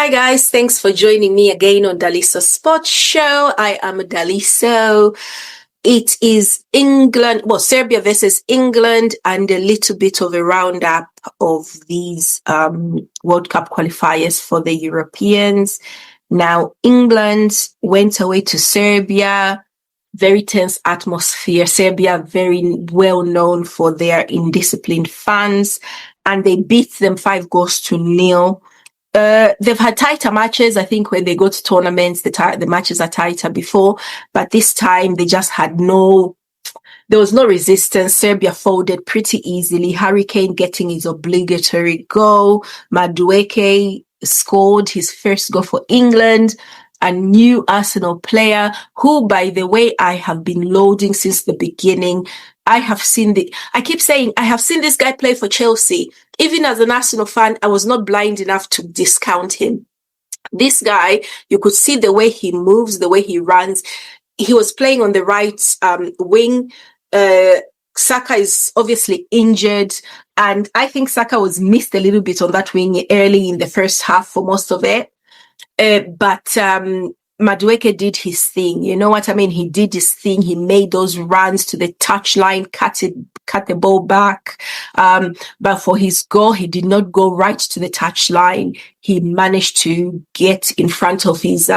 Hi guys, thanks for joining me again on Daliso Sports Show. I am Daliso. It is Serbia versus England and a little bit of a roundup of these World Cup qualifiers for the Europeans. Now, England went away to Serbia, very tense atmosphere. Serbia, very well known for their indisciplined fans, and they beat them 5-0. They've had tighter matches. I think when they go to tournaments, the matches are tighter before, but this time they just had there was no resistance. Serbia folded pretty easily. Kane getting his obligatory goal. Madueke scored his first goal for England. A new Arsenal player who, by the way, I have been loading since the beginning. I keep saying, I have seen this guy play for Chelsea. Even as an Arsenal fan, I was not blind enough to discount him. This guy, you could see the way he moves, the way he runs. He was playing on the right wing. Saka is obviously injured, and I think Saka was missed a little bit on that wing early in the first half for most of it. But Madueke did his thing. You know what I mean? He did his thing. He made those runs to the touchline, cut the ball back. But for his goal, he did not go right to the touchline. He managed to get in front of his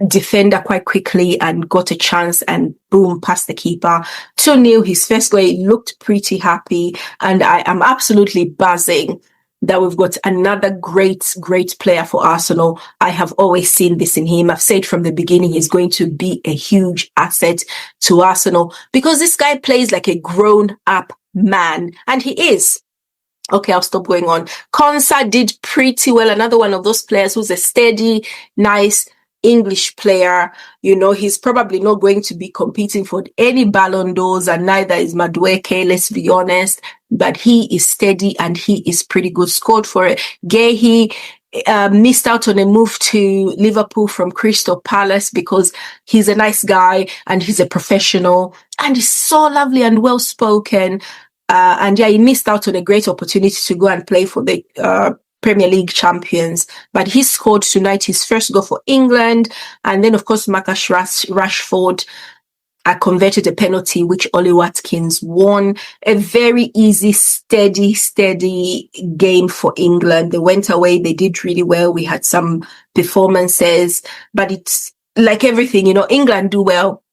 defender quite quickly and got a chance and boom, past the keeper. 2-0, his first goal. He looked pretty happy, and I am absolutely buzzing that we've got another great player for Arsenal. I have always seen this in him. I've said from the beginning he's going to be a huge asset to Arsenal because this guy plays like a grown-up man, and he is. Okay, I'll stop going on. Konsa did pretty well. Another one of those players who's a steady, nice English player. You know, he's probably not going to be competing for any Ballon d'Ors, and neither is Madueke, let's be honest. But he is steady and he is pretty good. Scored for it. Guéhi missed out on a move to Liverpool from Crystal Palace because he's a nice guy and he's a professional and he's so lovely and well spoken. And yeah, he missed out on a great opportunity to go and play for the Premier League champions, but he scored tonight his first goal for England. And then, of course, Marcus Rashford converted a penalty, which Ollie Watkins won. A very easy, steady game for England. They went away. They did really well. We had some performances, but it's like everything, you know, England do well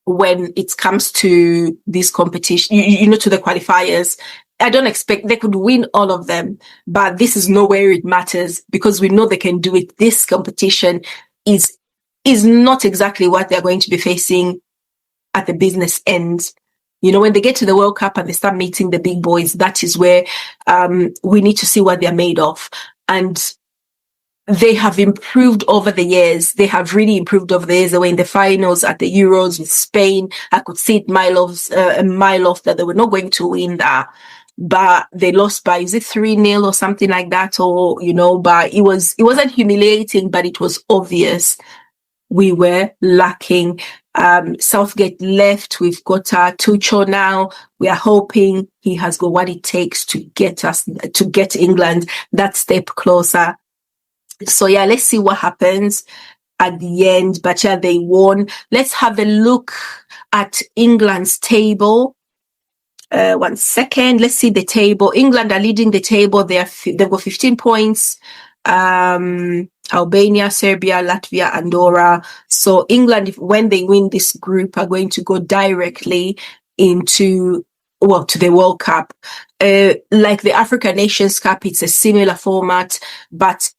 when it comes to this competition, you know, to the qualifiers. I don't expect they could win all of them, but this is not where it matters because we know they can do it. This competition is not exactly what they're going to be facing at the business end. You know, when they get to the World Cup and they start meeting the big boys, that is where we need to see what they're made of. And they have improved over the years. They have really improved over the years. They were in the finals at the Euros with Spain. I could see it a mile off that they were not going to win that. But they lost by, is it 3-0 or something like that? Or, you know, but it wasn't humiliating, but it was obvious we were lacking. Southgate left. We've got Tuchel now. We are hoping he has got what it takes to get England that step closer. So yeah, let's see what happens at the end. But yeah, they won. Let's have a look at England's table. 1 second. Let's see the table. England are leading the table. They've got 15 points. Albania, Serbia, Latvia, Andorra. So England, when they win this group, are going to go directly to the World Cup. Like the African Nations Cup, it's a similar format, but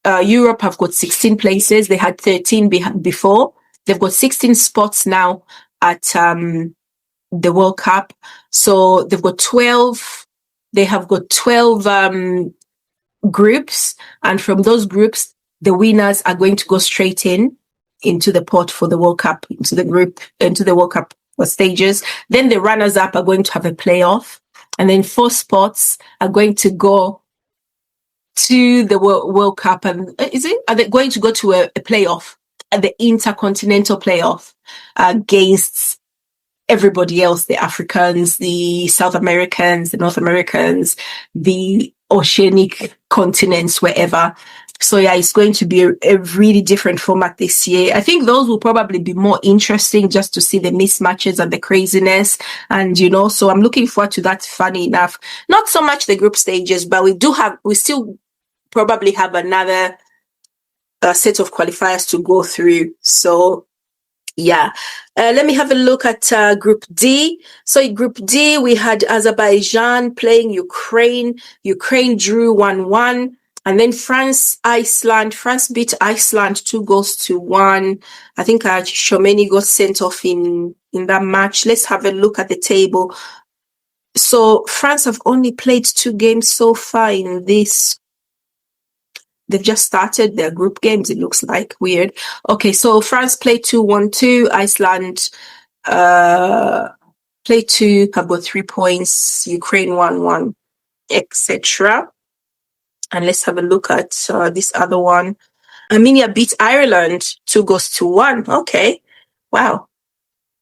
Europe have got 16 places. They had 13 before. They've got 16 spots now at the World Cup. So they've got 12. They have got 12 groups, and from those groups, the winners are going to go straight into the pot for the World Cup, into the World Cup stages. Then the runners-up are going to have a playoff, and then 4 spots are going to go to the World Cup. And are they going to go to a playoff, the intercontinental playoff against everybody else, the Africans, the South Americans, the North Americans, the oceanic continents, wherever. So yeah, it's going to be a really different format this year. I think those will probably be more interesting just to see the mismatches and the craziness. And, so I'm looking forward to that, funny enough. Not so much the group stages, but we still probably have another set of qualifiers to go through. So yeah, let me have a look at Group D. So in Group D, we had Azerbaijan playing Ukraine. Ukraine drew 1-1. And then France beat Iceland 2-1. I think Shomeni got sent off in that match. Let's have a look at the table. So France have only played 2 games so far in this. They've just started their group games, it looks like. Weird. Okay, so France played 2-1-2. Iceland played 2, have got 3 points. Ukraine 1-1, etc. And let's have a look at this other one. Armenia beat Ireland 2-1. Okay, wow.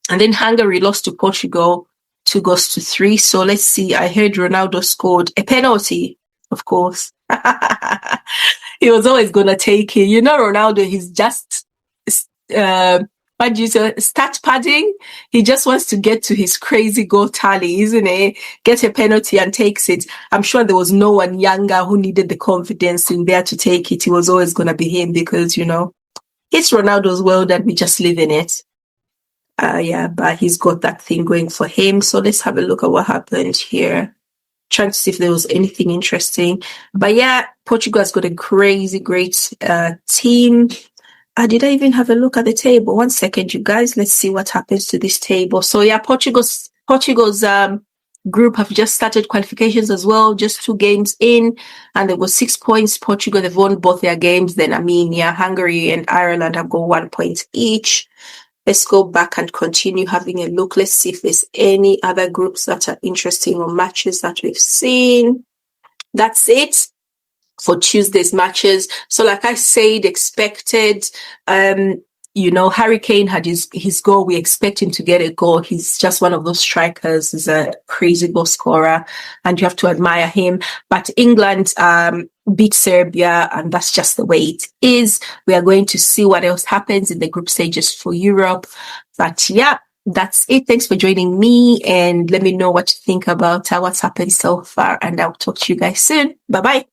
And then Hungary lost to Portugal 2-3. So let's see. I heard Ronaldo scored a penalty, of course. He was always going to take it. Ronaldo, he's just, stat padding. He just wants to get to his crazy goal tally, isn't it? Get a penalty and takes it. I'm sure there was no one younger who needed the confidence in there to take it. It was always going to be him because, it's Ronaldo's world and we just live in it. Yeah, but he's got that thing going for him. So let's have a look at what happened here. Trying to see if there was anything interesting. But yeah, Portugal has got a crazy great team. Did I even have a look at the table? 1 second, you guys. Let's see what happens to this table. So yeah, Portugal's group have just started qualifications as well, just 2 games in, and there was 6 points. Portugal, they've won both their games. Then Armenia, Hungary, and Ireland have got 1 point each. Let's go back and continue having a look. Let's see if there's any other groups that are interesting or matches that we've seen. That's it for Tuesday's matches. So like I said, expected, Harry Kane had his goal. We expect him to get a goal. He's just one of those strikers. He's a crazy goal scorer and you have to admire him. But England beat Serbia and that's just the way it is. We are going to see what else happens in the group stages for Europe. But yeah, that's it. Thanks for joining me and let me know what you think about what's happened so far and I'll talk to you guys soon. Bye-bye.